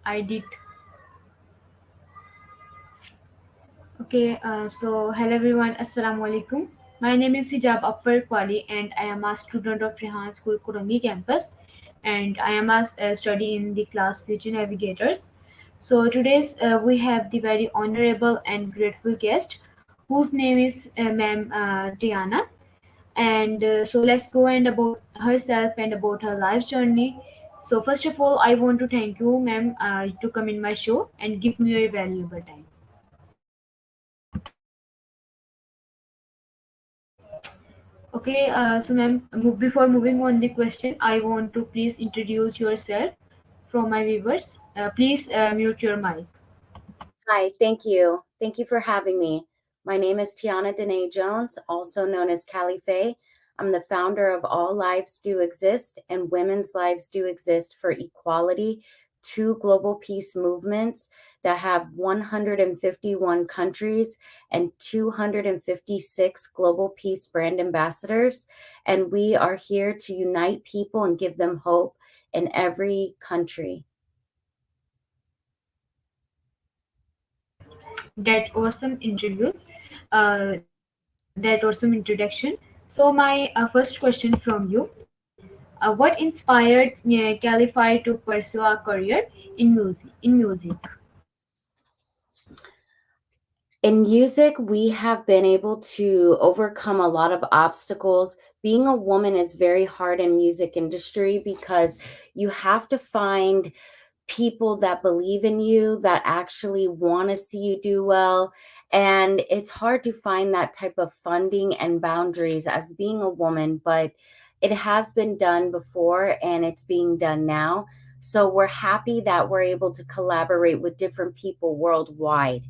I did. Okay, so hello everyone, Assalamu alaikum. My name is Hijab Afar Kwali and I am a student of Rehan School Kurami campus and I am a study in the class Future Navigators. So today's we have the very honorable and grateful guest whose name is Ma'am Diana. And so let's go and about herself and about her life journey. So first of all, I want to thank you, ma'am, to come in my show and give me your valuable time. Okay, so ma'am, before moving on the question, I want to please introduce yourself from my viewers. Please mute your mic. Hi, thank you. Thank you for having me. My name is Tiana Danae Jones, also known as Cali Fae. I'm the founder of All Lives Do Exist and Women's Lives Do Exist for Equality, two global peace movements that have 151 countries and 256 global peace brand ambassadors. And we are here to unite people and give them hope in every country. That awesome interviews, that awesome introduction. So my first question from you: what inspired Calify to pursue a career in music? In music, we have been able to overcome a lot of obstacles. Being a woman is very hard in music industry because you have to find people that believe in you, that actually want to see you do well. And it's hard to find that type of funding and boundaries as being a woman, but it has been done before and it's being done now. So we're happy that we're able to collaborate with different people worldwide.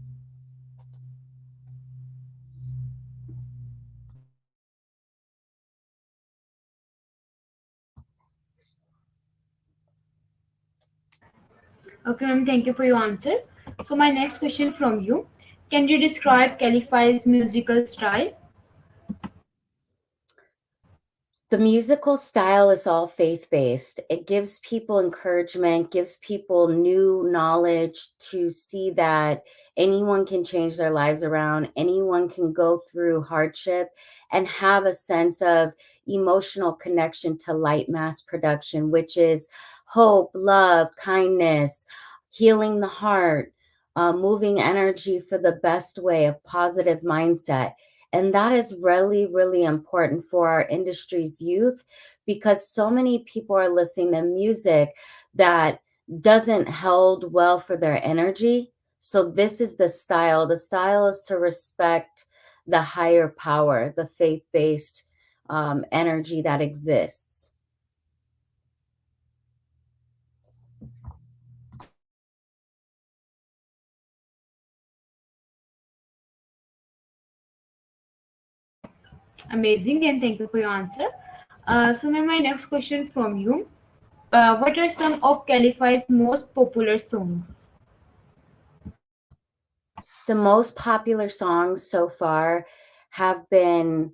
Okay, ma'am, thank you for your answer. So my next question from you: can you describe Calify's musical style? The musical style is all faith-based. It gives people encouragement, gives people new knowledge to see that anyone can change their lives around, anyone can go through hardship and have a sense of emotional connection to light mass production, which is hope, love, kindness, healing the heart, moving energy for the best way, of positive mindset. And that is really, really important for our industry's youth because so many people are listening to music that doesn't hold well for their energy. So this is the style. The style is to respect the higher power, the faith-based energy that exists. Amazing, and thank you for your answer. So, ma'am, my next question from you: what are some of Calify's most popular songs? The most popular songs so far have been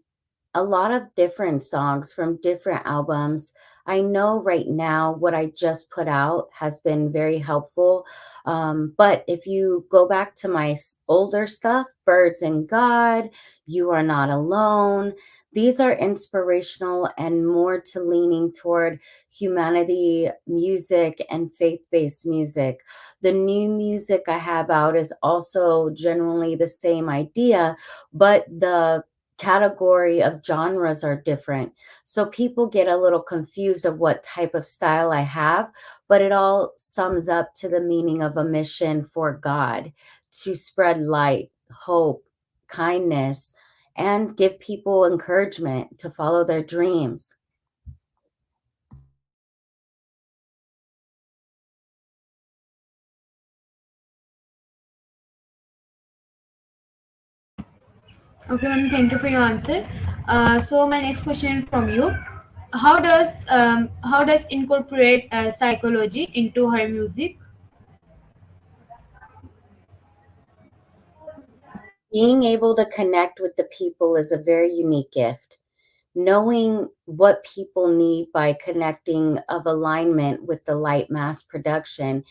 a lot of different songs from different albums. I know right now what I just put out has been very helpful. But if you go back to my older stuff, Birds and God, You Are Not Alone, these are inspirational and more to leaning toward humanity music and faith-based music. The new music I have out is also generally the same idea, but the category of genres are different. So people get a little confused of what type of style I have, but it all sums up to the meaning of a mission for God to spread light, hope, kindness, and give people encouragement to follow their dreams. Okay, ma'am, thank you for your answer. So, my next question from you: how does incorporate psychology into her music? Being able to connect with the people is a very unique gift. Knowing what people need by connecting of alignment with the light mass production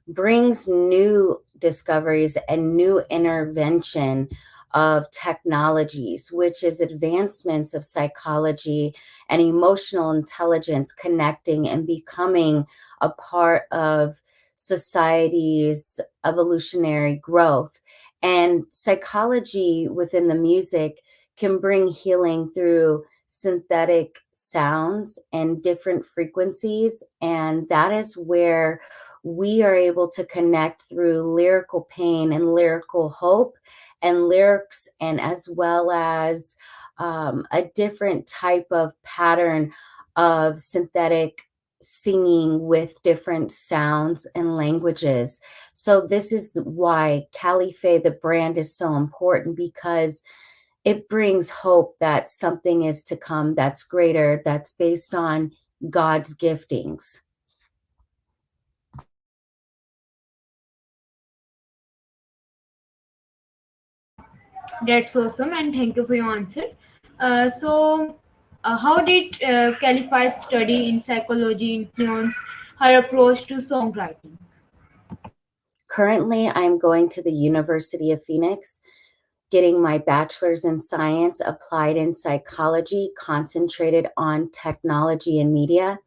brings new discoveries and new intervention of technologies, which is advancements of psychology and emotional intelligence connecting and becoming a part of society's evolutionary growth. And psychology within the music can bring healing through synthetic sounds and different frequencies. And that is where we are able to connect through lyrical pain and lyrical hope and lyrics, and as well as a different type of pattern of synthetic singing with different sounds and languages. So this is why Cali Fae, the brand, is so important, because it brings hope that something is to come that's greater, that's based on God's giftings. That's awesome, and thank you for your answer. How did Cali Fae's study in psychology influence her approach to songwriting? Currently, I'm going to the University of Phoenix, getting my bachelor's in science applied in psychology, concentrated on technology and media.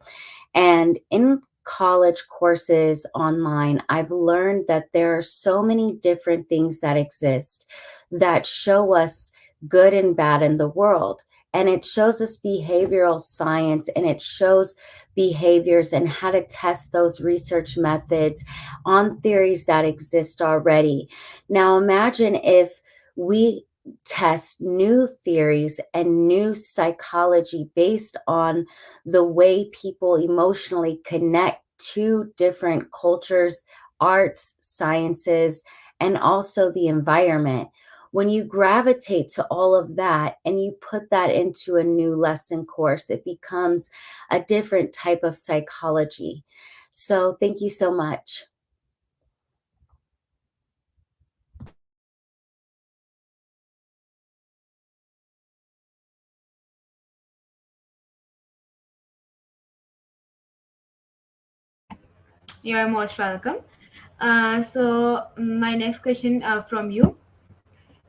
And in college courses online, I've learned that there are so many different things that exist that show us good and bad in the world. And it shows us behavioral science, and it shows behaviors and how to test those research methods on theories that exist already. Now, imagine if we test new theories and new psychology based on the way people emotionally connect to different cultures, arts, sciences, and also the environment. When you gravitate to all of that and you put that into a new lesson course, it becomes a different type of psychology. So, thank you so much. You are most welcome. My next question from you: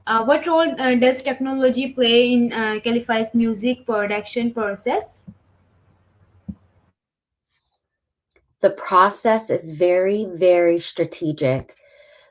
what role does technology play in Cali Fae's music production process? The process is very, very strategic.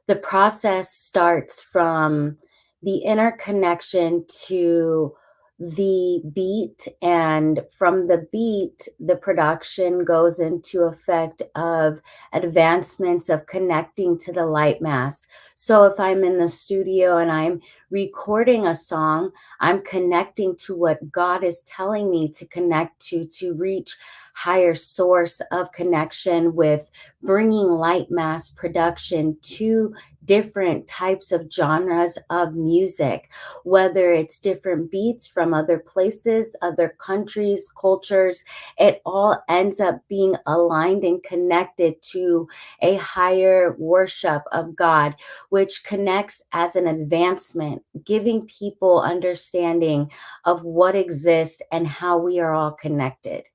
The process starts from the interconnection to the beat, and from the beat the production goes into effect of advancements of connecting to the light mass. So if I'm in the studio and I'm recording a song, I'm connecting to what God is telling me to connect to reach higher source of connection with bringing light mass production to different types of genres of music, whether it's different beats from other places, other countries, cultures. It all ends up being aligned and connected to a higher worship of God, which connects as an advancement, giving people understanding of what exists and how we are all connected.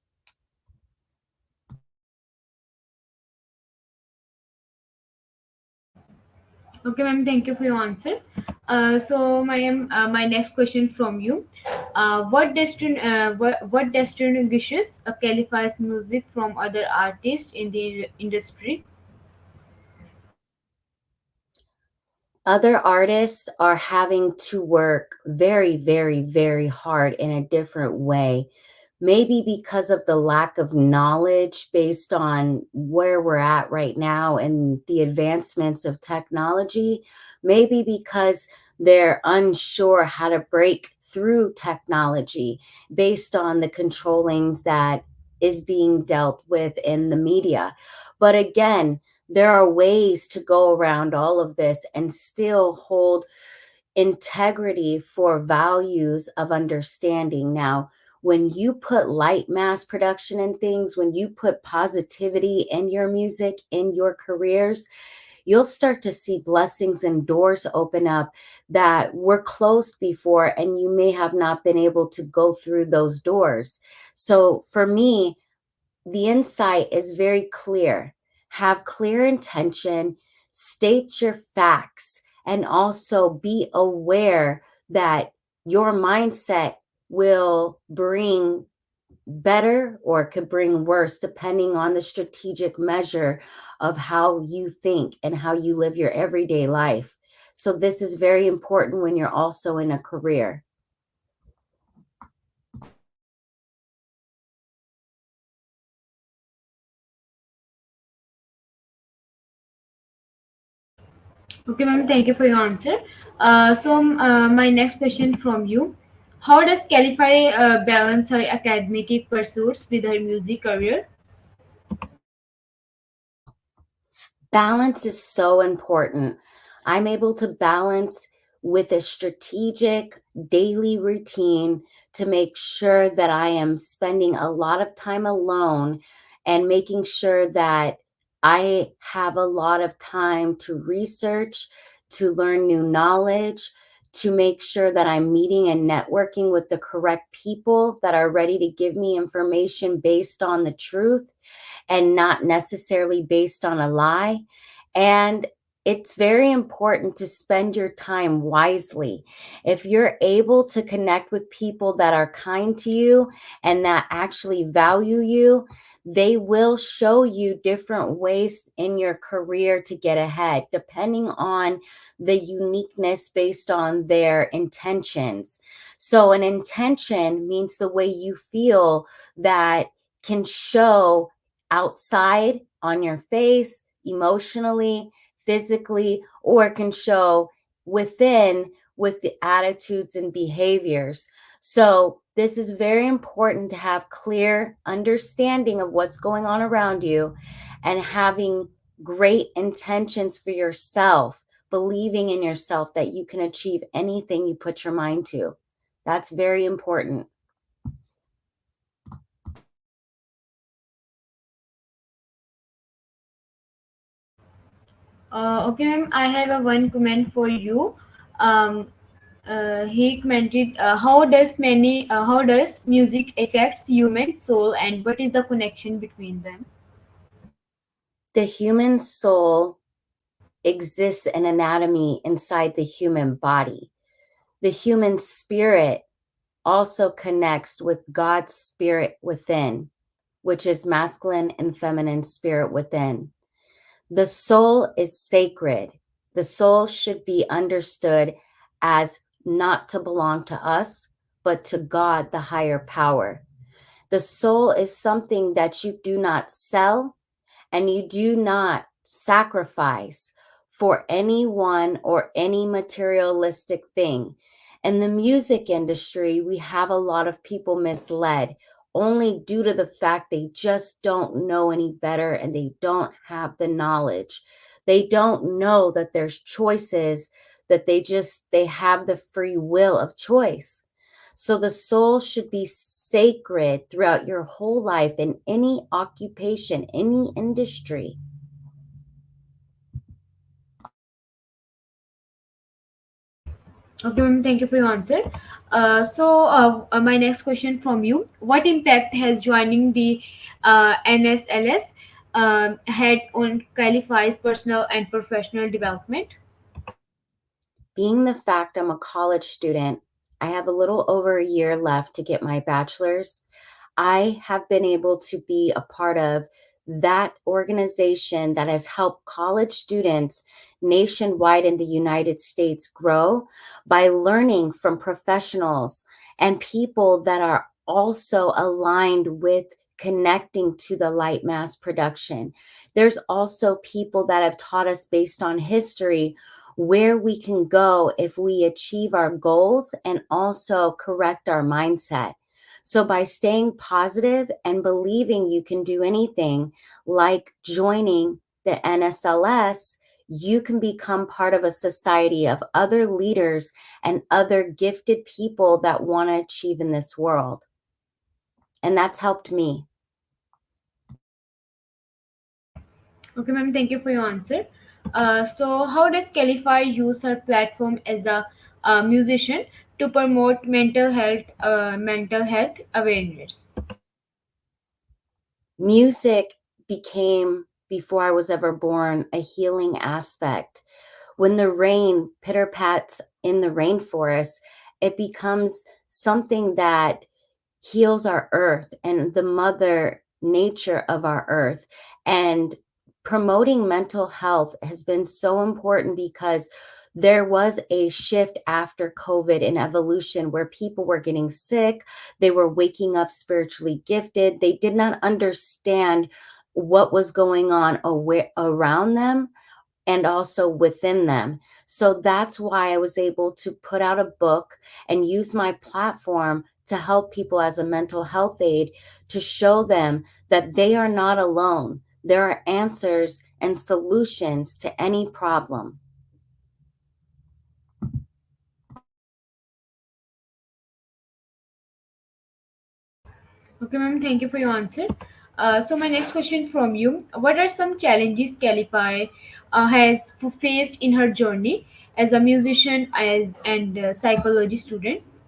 Okay, ma'am, thank you for your answer. My next question from you: what distinguishes a Cali Fae's music from other artists in the industry? Other artists are having to work very, very, very hard in a different way. Maybe because of the lack of knowledge based on where we're at right now and the advancements of technology. Maybe because they're unsure how to break through technology based on the controllings that is being dealt with in the media. But again, there are ways to go around all of this and still hold integrity for values of understanding. Now, when you put light mass production in things, when you put positivity in your music, in your careers, you'll start to see blessings and doors open up that were closed before, and you may have not been able to go through those doors. So for me, the insight is very clear. have clear intention, state your facts, and also be aware that your mindset will bring better or could bring worse depending on the strategic measure of how you think and how you live your everyday life. So this is very important when you're also in a career. Okay, ma'am, thank you for your answer. My next question from you: how does Cali Fae balance her academic pursuits with her music career? Balance is so important. I'm able to balance with a strategic daily routine to make sure that I am spending a lot of time alone and making sure that I have a lot of time to research, to learn new knowledge, to make sure that I'm meeting and networking with the correct people that are ready to give me information based on the truth and not necessarily based on a lie. And it's very important to spend your time wisely. If you're able to connect with people that are kind to you and that actually value you, they will show you different ways in your career to get ahead, depending on the uniqueness based on their intentions. So, an intention means the way you feel that can show outside on your face, emotionally, physically, or it can show within with the attitudes and behaviors. So, this is very important to have clear understanding of what's going on around you and having great intentions for yourself, believing in yourself that you can achieve anything you put your mind to. That's very important. Okay, ma'am, I have a one comment for you. Um, he commented, how does music affects human soul, and what is the connection between them? The human soul exists an anatomy inside the human body. The human spirit also connects with God's spirit within, which is masculine and feminine spirit within. The soul is sacred. The soul should be understood as not to belong to us, but to God, the higher power. The soul is something that you do not sell and you do not sacrifice for anyone or any materialistic thing. In the music industry, we have a lot of people misled only due to the fact they just don't know any better and they don't have the knowledge. They don't know that there's choices, that they have the free will of choice. So the soul should be sacred throughout your whole life in any occupation, any industry. Okay, ma'am, thank you for your answer. My next question from you: what impact has joining the NSLS had on Cali Fae's personal and professional development? Being the fact I'm a college student, I have a little over a year left to get my bachelor's. I have been able to be a part of that organization that has helped college students nationwide in the United States grow by learning from professionals and people that are also aligned with connecting to the light mass production. There's also people that have taught us based on history where we can go if we achieve our goals and also correct our mindset. So, by staying positive and believing you can do anything, like joining the NSLS, you can become part of a society of other leaders and other gifted people that want to achieve in this world. And that's helped me. Okay, ma'am, thank you for your answer. How does Calify use her platform as a musician to promote mental health awareness? Music became before I was ever born, a healing aspect. When the rain pitter pats in the rainforest, it becomes something that heals our earth and the mother nature of our earth. And promoting mental health has been so important because there was a shift after COVID in evolution where people were getting sick. They were waking up spiritually gifted. They did not understand what was going on around them and also within them. So that's why I was able to put out a book and use my platform to help people as a mental health aid to show them that they are not alone. There are answers and solutions to any problem. Okay, ma'am, thank you for your answer. So my next question from you: what are some challenges Cali Fae has faced in her journey as a musician as and psychology students?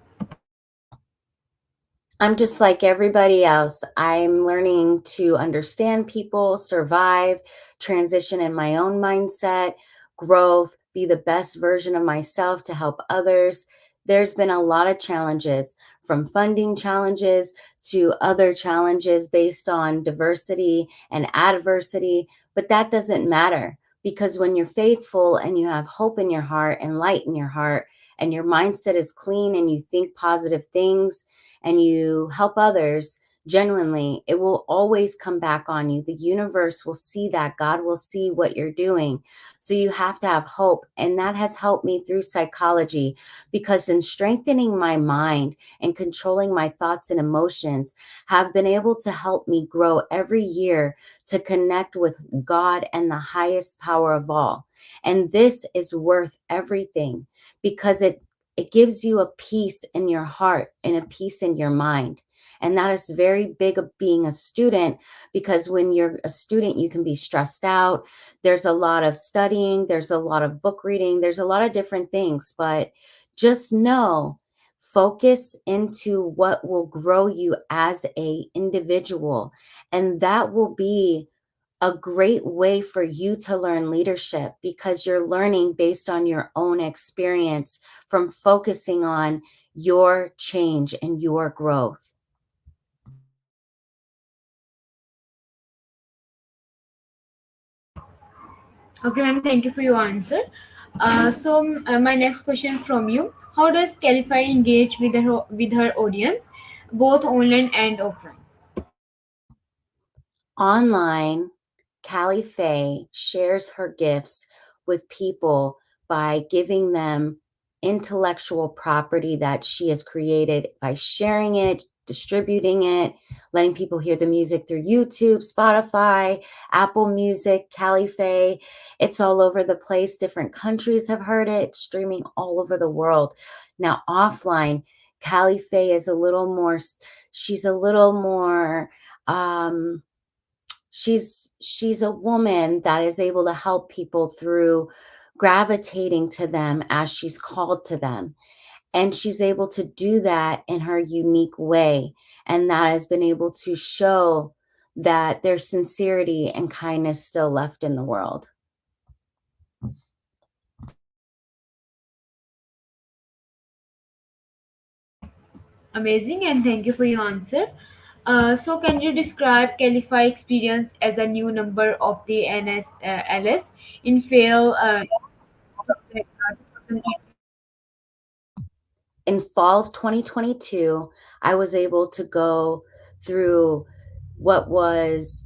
I'm just like everybody else. I'm learning to understand people, survive, transition in my own mindset, growth, be the best version of myself to help others. There's been a lot of challenges, from funding challenges to other challenges based on diversity and adversity, but that doesn't matter because when you're faithful and you have hope in your heart and light in your heart and your mindset is clean and you think positive things, and you help others genuinely, it will always come back on you. The universe will see that. God will see what you're doing. So you have to have hope. And that has helped me through psychology because in strengthening my mind and controlling my thoughts and emotions have been able to help me grow every year to connect with God and the highest power of all. And this is worth everything because it gives you a peace in your heart and a peace in your mind. And that is very big of being a student because when you're a student, you can be stressed out. There's a lot of studying, there's a lot of book reading, there's a lot of different things. But just know, focus into what will grow you as a individual. And that will be a great way for you to learn leadership because you're learning based on your own experience from focusing on your change and your growth. Okay, ma'am, thank you for your answer. My next question from you: how does Cali Fae engage with her audience, both online and offline? Online, Cali Fae shares her gifts with people by giving them intellectual property that she has created by sharing it, distributing it, letting people hear the music through YouTube, Spotify, Apple Music, Cali Fae. It's all over the place. Different countries have heard it, it's streaming all over the world. Now, offline, Cali Fae is a little more, she's a little more, she's a woman that is able to help people through gravitating to them as she's called to them, and she's able to do that in her unique way, and that has been able to show that there's sincerity and kindness still left in the world. Amazing, and thank you for your answer. So, can you describe Cali Fae experience as a new member of the NSLS in fail? In fall of 2022, I was able to go through what was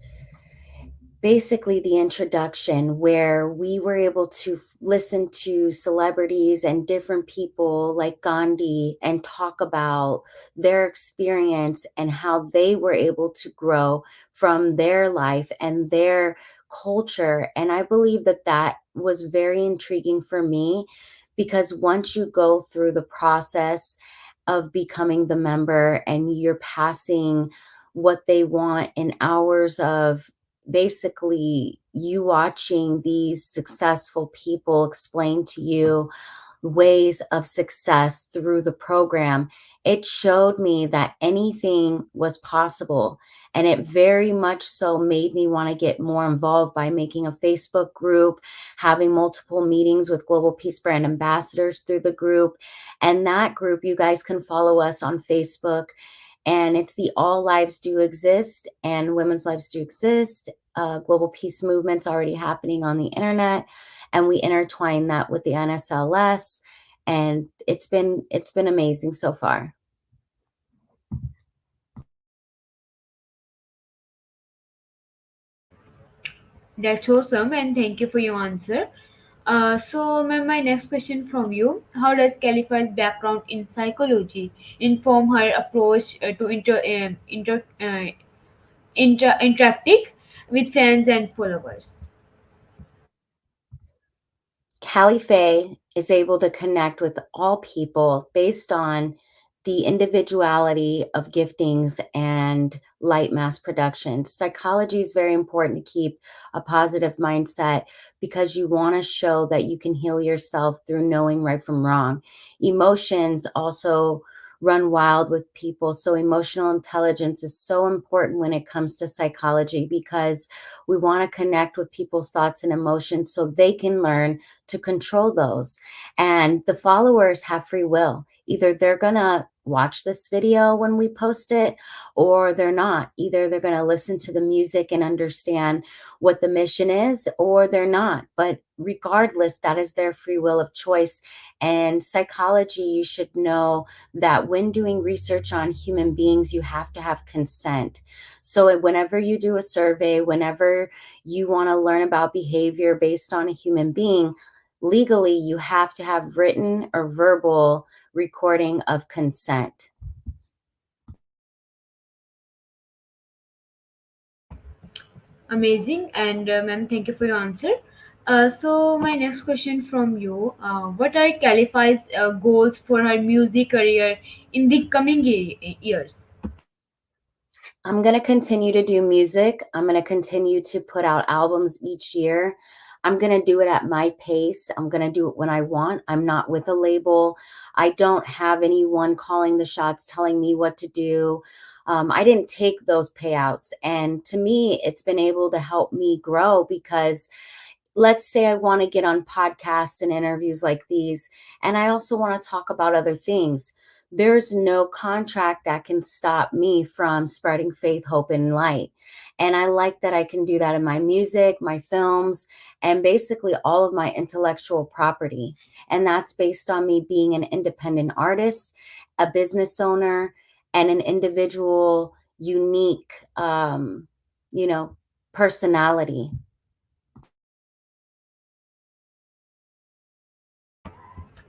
basically the introduction where we were able to listen to celebrities and different people like Gandhi and talk about their experience and how they were able to grow from their life and their culture. And I believe that that was very intriguing for me because once you go through the process of becoming the member and you're passing what they want in hours of basically you watching these successful people explain to you ways of success through the program, it showed me that anything was possible. And it very much so made me want to get more involved by making a Facebook group, having multiple meetings with Global Peace Brand ambassadors through the group. And that group, you guys can follow us on Facebook. And it's the All Lives Do Exist and Women's Lives Do Exist. Global peace movement's already happening on the internet, and we intertwine that with the NSLS, and it's been amazing so far. That's awesome, and thank you for your answer. So, ma'am, my next question from you: how does Cali Fae's background in psychology inform her approach to interacting with fans and followers? Cali Fae is able to connect with all people based on the individuality of giftings and light mass production. Psychology is very important to keep a positive mindset because you want to show that you can heal yourself through knowing right from wrong. Emotions also run wild with people. So, emotional intelligence is so important when it comes to psychology because we want to connect with people's thoughts and emotions so they can learn to control those. And the followers have free will. Either they're going to watch this video when we post it or they're not. Either they're going to listen to the music and understand what the mission is or they're not. But regardless, that is their free will of choice. And psychology, you should know that when doing research on human beings, you have to have consent. So whenever you do a survey, whenever you want to learn about behavior based on a human being, legally you have to have written or verbal recording of consent. Amazing, and ma'am, thank you for your answer. So, my next question from you: what are Cali Fae's goals for her music career in the coming years? I'm going to continue to do music. I'm going to continue to put out albums each year. I'm going to do it at my pace. I'm going to do it when I want. I'm not with a label. I don't have anyone calling the shots, telling me what to do. I didn't take those payouts. And to me, it's been able to help me grow because let's say I want to get on podcasts and interviews like these, and I also want to talk about other things. There's no contract that can stop me from spreading faith, hope, and light. And I like that I can do that in my music, my films, and basically all of my intellectual property. And that's based on me being an independent artist, a business owner, and an individual, unique, you know, personality.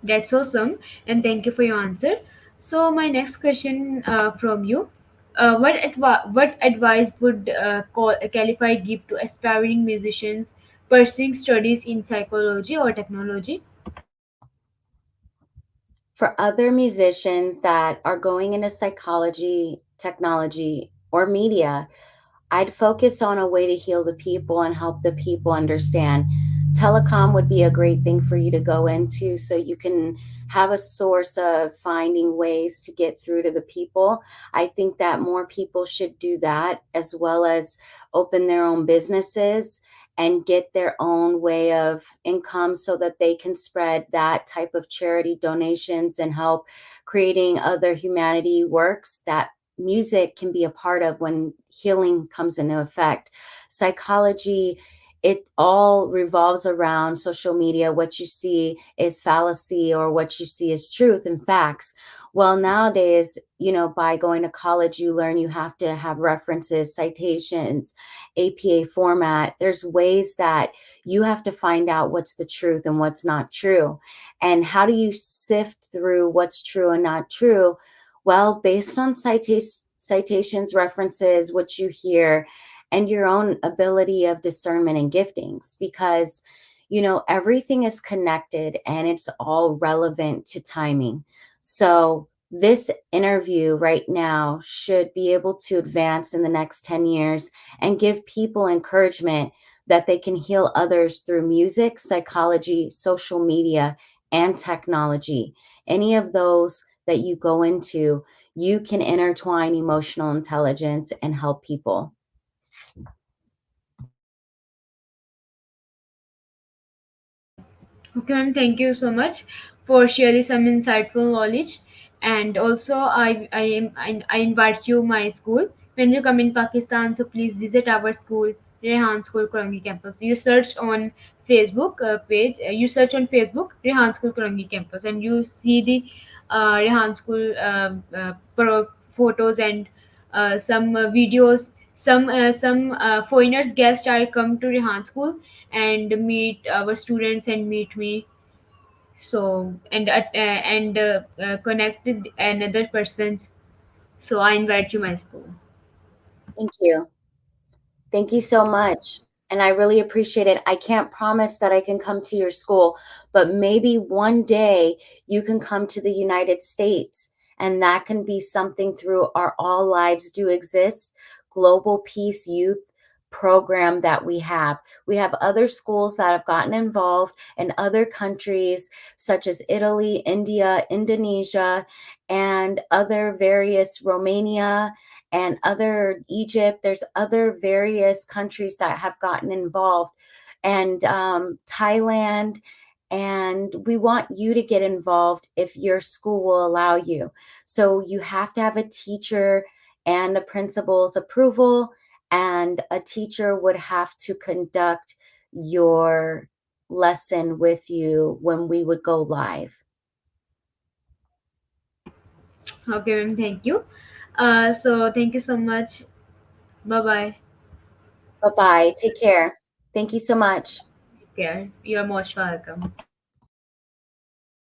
That's awesome, and thank you for your answer. So, my next question from you: what advice would Cali Fae give to aspiring musicians pursuing studies in psychology or technology? For other musicians that are going into psychology, technology, or media, I'd focus on a way to heal the people and help the people understand. Telecom would be a great thing for you to go into so you can have a source of finding ways to get through to the people. I think that more people should do that as well as open their own businesses and get their own way of income so that they can spread that type of charity donations and help creating other humanity works that music can be a part of when healing comes into effect. Psychology, it all revolves around social media. What you see is fallacy or what you see is truth and facts. Well, nowadays, by going to college, you learn you have to have references, citations, APA format. There's ways that you have to find out what's the truth and what's not true. And how do you sift through what's true and not true? Well, based on citations, references, what you hear, and your own ability of discernment and giftings, because everything is connected and it's all relevant to timing. So this interview right now should be able to advance in the next 10 years and give people encouragement that they can heal others through music, psychology, social media, and technology. Any of those that you go into, you can intertwine emotional intelligence and help people. Okay, ma'am, thank you so much for sharing some insightful knowledge. And also, I invite you my school. When you come in Pakistan, so please visit our school, Rehan School, Korangi campus. You search on Facebook page. You search on Facebook, Rehan School, Korangi campus, and you see the Rehan School photos and some videos. Some foreigners guests are come to Rehan School and meet our students and meet me, so and connect with another persons, so I invite you my school. Thank you. Thank you so much. And I really appreciate it. I can't promise that I can come to your school, but maybe one day you can come to the United States. And that can be something through our All Lives Do Exist Global Peace Youth program that we have. We have other schools that have gotten involved in other countries, such as Italy, India, Indonesia, and other various Romania and other Egypt. There's other various countries that have gotten involved, and Thailand. And we want you to get involved if your school will allow you. So you have to have a teacher and a principal's approval, and a teacher would have to conduct your lesson with you when we would go live. Okay, ma'am, thank you. So thank you so much. Bye bye. Bye bye. Take care. Thank you so much. Take care. You're most welcome.